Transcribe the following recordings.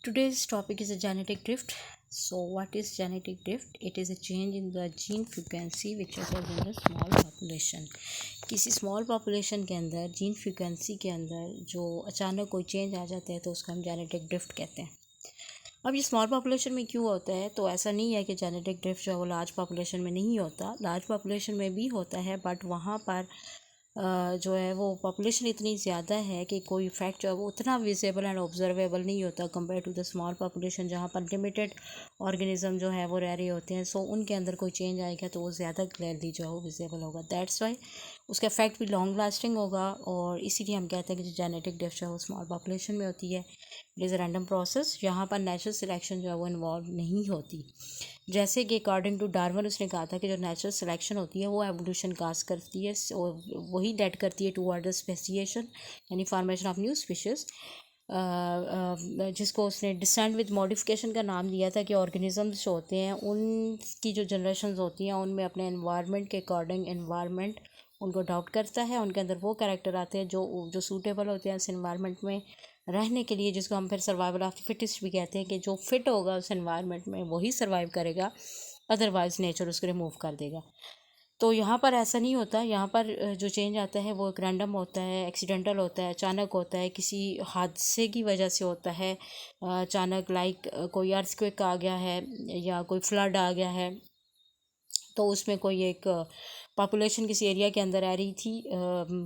Today's topic is a genetic drift. So, what is genetic drift? It is a change in the gene frequency which occurs in the small population. किसी small population के अंदर gene frequency के अंदर जो अचानक कोई change आ जाता है तो उसको हम जेनेटिक ड्रिफ्ट कहते हैं। अब ये स्मॉल पॉपुलेशन में क्यों होता है? तो ऐसा नहीं है कि जेनेटिक ड्रिफ्ट जो है वो लार्ज पॉपुलेशन में नहीं होता, लार्ज पॉपुलेशन में भी होता है, बट वहाँ पर जो है वो पॉपुलेशन इतनी ज़्यादा है कि कोई इफेक्ट जो है वो उतना विजिबल एंड ऑब्जर्वेबल नहीं होता compare to the small population जहाँ पर लिमिटेड ऑर्गेनिज्म जो है वो रह रहे होते हैं। सो उनके अंदर कोई चेंज आएगा तो वो ज़्यादा क्लियरली जो है वो विजिबल होगा। दैट्स वाई उसका इफेक्ट भी लॉन्ग लास्टिंग होगा और इसीलिए हम कहते हैं कि जो जेनेटिक ड्रिफ्ट जो है वो स्मॉल पॉपुलेशन में होती है। It is a random process, यहाँ पर नेचुरल सिलेक्शन जो है वो इन्वॉल्व नहीं होती। जैसे कि अकॉर्डिंग टू डार्विन उसने कहा था कि जो नेचुरल सिलेक्शन होती है वो एवोल्यूशन काज करती है और वही लेड करती है टुवर्ड स्पेसिएशन यानी फॉर्मेशन ऑफ न्यू स्पीशीज़, जिसको उसने डिसेंट विद मॉडिफिकेशन का नाम दिया था कि ऑर्गेनिजम्स जो होते हैं उनकी जो जनरेशन्स होती हैं उनमें अपने एनवायरनमेंट के अकॉर्डिंग एनवायरनमेंट उनको अडॉप्ट करता है, उनके अंदर वो कैरेक्टर आते हैं जो जो सूटेबल होते हैं उस एनवायरनमेंट में रहने के लिए, जिसको हम फिर सर्वाइवल ऑफ द फिटेस्ट भी कहते हैं कि जो फिट होगा उस एनवायरनमेंट में वही सर्वाइव करेगा, अदरवाइज नेचर उसको रिमूव कर देगा। तो यहाँ पर ऐसा नहीं होता, यहाँ पर जो चेंज आता है वो एक रैंडम होता है, एक्सीडेंटल होता है, अचानक होता है, किसी हादसे की वजह से होता है अचानक, लाइक कोई अर्थक्वेक आ गया है या कोई फ्लड आ गया है तो उसमें कोई एक पॉपुलेशन किसी एरिया के अंदर आ रही थी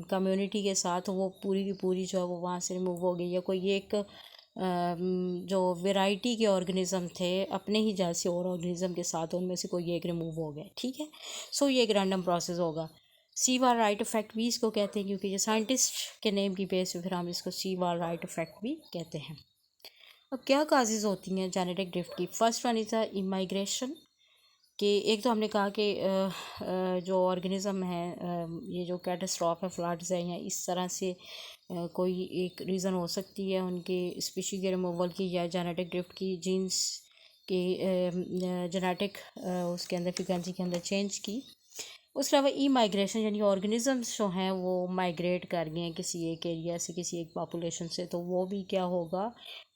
कम्युनिटी के साथ, वो पूरी की पूरी जो है वो वहाँ से रिमूव हो गई, या कोई एक जो वेराइटी के ऑर्गेनिज़म थे अपने ही जैसे और ऑर्गेनिज़म के साथ उनमें से कोई एक रिमूव हो गया। ठीक है, सो ये एक रैंडम प्रोसेस होगा। सीवाल राइट इफेक्ट भी इसको कहते हैं, क्योंकि ये साइंटिस्ट के नेम की बेस पे फिर हम इसको सीवाल राइट इफेक्ट भी कहते हैं। अब क्या काजेज़ होती हैं जेनेटिक ड्रिफ्ट की? First one is the immigration, कि एक तो हमने कहा कि जो ऑर्गेनिज़म है ये जो कैटास्ट्रॉफ है, फ्लड्स है, या इस तरह से कोई एक रीज़न हो सकती है उनके स्पीशी के रिमूवल की या जेनेटिक ड्रिफ्ट की, जीन्स के जेनेटिक उसके अंदर फ्रीक्वेंसी के अंदर चेंज की। उसके अलावा ई माइग्रेशन, यानी ऑर्गेनिजम्स जो हैं वो माइग्रेट कर गए हैं किसी एक एरिया से किसी एक पॉपुलेशन से, तो वो भी क्या होगा,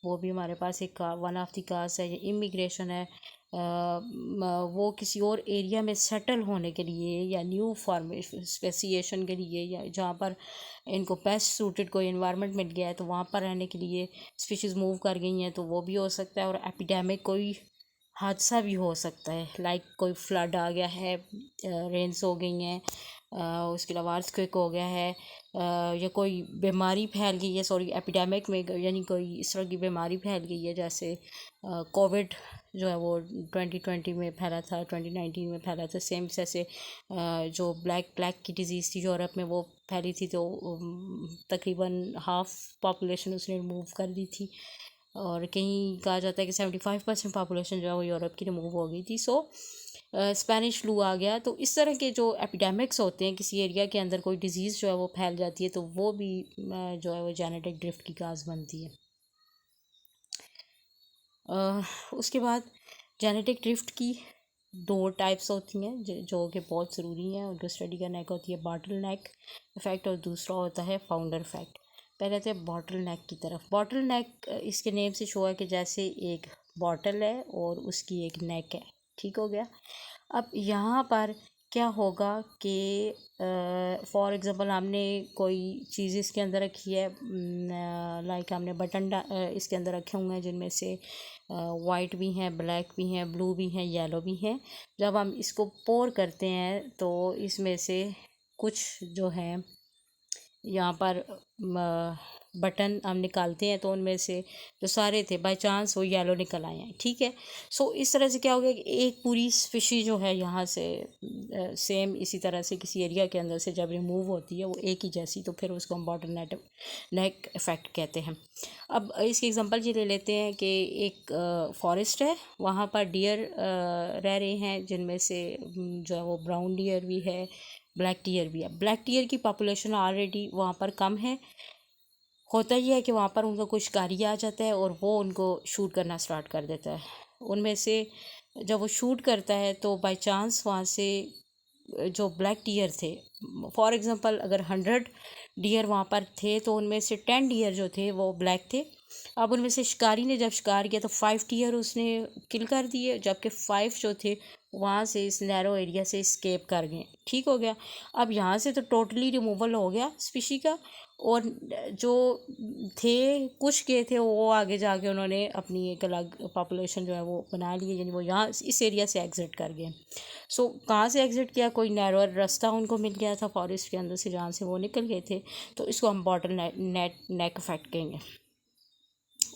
वो भी हमारे पास एक वन ऑफ द काज है। या इमिग्रेशन है, वो किसी और एरिया में सेटल होने के लिए या न्यू फॉर्मेशन स्पेसिएशन के लिए, या जहाँ पर इनको बेस्ट सूटेड कोई इन्वायरमेंट मिल गया है तो वहाँ पर रहने के लिए स्पीशीज़ मूव कर गई हैं, तो वो भी हो सकता है। और एपिडेमिक कोई हादसा भी हो सकता है, लाइक कोई फ्लड आ गया है, रेन्स हो गई हैं, उसके अलावा अर्थक्वेक हो गया है, या कोई बीमारी फैल गई है, सॉरी एपिडेमिक में, यानी कोई इस तरह की बीमारी फैल गई है जैसे कोविड जो है वो 2020 में फैला था, 2019 में फैला था, सेम जैसे जो ब्लैक प्लैक की डिज़ीज़ थी यूरोप में वो फैली थी, तो तकरीबन हाफ पॉपुलेशन उसने रिमूव कर दी थी, और कहीं कहा जाता है कि 75% पॉपुलेशन जो है वो यूरोप की रिमूव हो गई थी। सो स्पेनिश फ्लू आ गया, तो इस तरह के जो एपिडेमिक्स होते हैं किसी एरिया के अंदर कोई डिज़ीज़ जो है वो फैल जाती है, तो वो भी जो है वो जेनेटिक ड्रिफ्ट की काज बनती है। उसके बाद जेनेटिक ड्रिफ्ट की दो टाइप्स होती हैं जो कि बहुत ज़रूरी हैं, उनको स्टडी करने एक होती है बॉटल नेक इफ़ेक्ट और दूसरा होता है फाउंडर इफ़ेक्ट। पहले आते हैं बॉटल नेक की तरफ। बॉटल नेक इसके नेम से शो है कि जैसे एक बॉटल है और उसकी एक नेक है, ठीक हो गया। अब यहाँ पर क्या होगा कि फॉर एग्ज़ाम्पल हमने कोई चीज़ इसके अंदर रखी है, लाइक हमने बटन इसके अंदर रखे हुए हैं जिनमें से वाइट भी हैं, ब्लैक भी हैं, ब्लू भी हैं, येलो भी हैं। जब हम इसको पोर करते हैं तो इसमें से कुछ जो है यहाँ पर बटन हम निकालते हैं तो उनमें से जो सारे थे बाय चांस वो येलो निकल आए हैं, ठीक है। सो इस तरह से क्या हो गया कि एक पूरी स्पीशी जो है यहाँ से सेम इसी तरह से किसी एरिया के अंदर से जब रिमूव होती है वो एक ही जैसी, तो फिर उसको हम बॉटल नेक इफेक्ट कहते हैं। अब इसकी एग्जांपल ये ले लेते हैं कि एक फॉरेस्ट है, वहाँ पर डियर रह रहे हैं जिनमें से जो है वो ब्राउन डियर भी है, ब्लैक टियर भी है। ब्लैक टियर की पॉपुलेशन ऑलरेडी वहाँ पर कम है। होता ही है कि वहाँ पर उनका कोई शिकारी आ जाता है और वो उनको शूट करना स्टार्ट कर देता है। उनमें से जब वो शूट करता है तो बाय चांस वहाँ से जो ब्लैक डियर थे, फॉर एग्ज़ाम्पल अगर 100 डियर वहाँ पर थे तो उनमें से 10 डियर जो थे वो ब्लैक थे अब उनमें से शिकारी ने जब शिकार किया तो 5 टियर उसने किल कर दिए, जबकि 5 जो थे वहाँ से इस नैरो एरिया से स्केप कर गए। ठीक हो गया। अब यहाँ से तो टोटली रिमूवल हो गया स्पीशी का, और जो थे कुछ के थे वो आगे जाके उन्होंने अपनी एक अलग पॉपुलेशन जो है वो बना ली, यानी वो यहाँ इस एरिया से एग्ज़िट कर गए। सो कहाँ से एग्ज़िट किया, कोई नैरोअर रास्ता उनको मिल गया था फॉरेस्ट के अंदर से जहाँ से वो निकल गए थे, तो इसको हम बॉटल नेक इफेक्ट कहेंगे।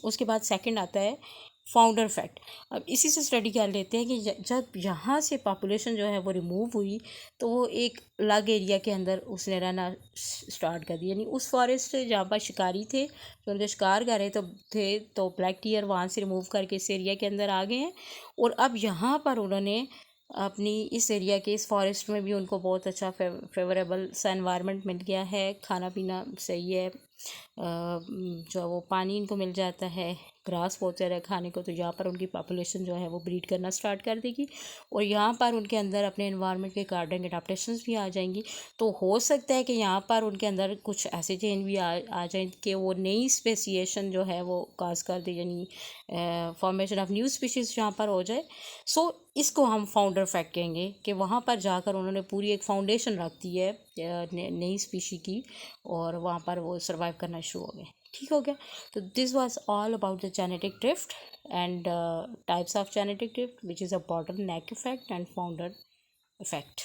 उसके बाद सेकंड आता है फाउंडर फैक्ट। अब इसी से स्टडी कर लेते हैं कि जब यहाँ से पॉपुलेशन जो है वो रिमूव हुई तो वो एक अलग एरिया के अंदर उसने रहना स्टार्ट कर दिया, यानी उस फॉरेस्ट से जहाँ पर शिकारी थे जो उनके शिकार कर रहे तो ब्लैक टीयर वहाँ से रिमूव करके इस एरिया के अंदर आ गए हैं, और अब यहाँ पर उन्होंने अपनी इस एरिया के इस फॉरेस्ट में भी उनको बहुत अच्छा फेवरेबल सा एनवायरनमेंट मिल गया है, खाना पीना सही है, जो है वो पानी इनको मिल जाता है, ग्रास बहुत ज़्यादा खाने को, तो यहाँ पर उनकी पॉपुलेशन जो है वो ब्रीड करना स्टार्ट कर देगी, और यहाँ पर उनके अंदर अपने एनवायरनमेंट के अकॉर्डिंग एडाप्टेशंस भी आ जाएंगी। तो हो सकता है कि यहाँ पर उनके अंदर कुछ ऐसे चेंज भी आ जाए कि वो नई स्पेसिएशन जो है वो काज कर दे, यानी फॉर्मेशन ऑफ न्यू स्पीशीज़ यहाँ पर हो जाए। सो इसको हम फाउंडर फैक्ट कहेंगे कि वहाँ पर जाकर उन्होंने पूरी एक फाउंडेशन रख दी है नई स्पीशी की, और वहाँ पर वो सर्वाइव करना शुरू हो गए। ठीक हो गया। तो this was all about the genetic drift and types of genetic drift which is a bottle neck effect and founder effect.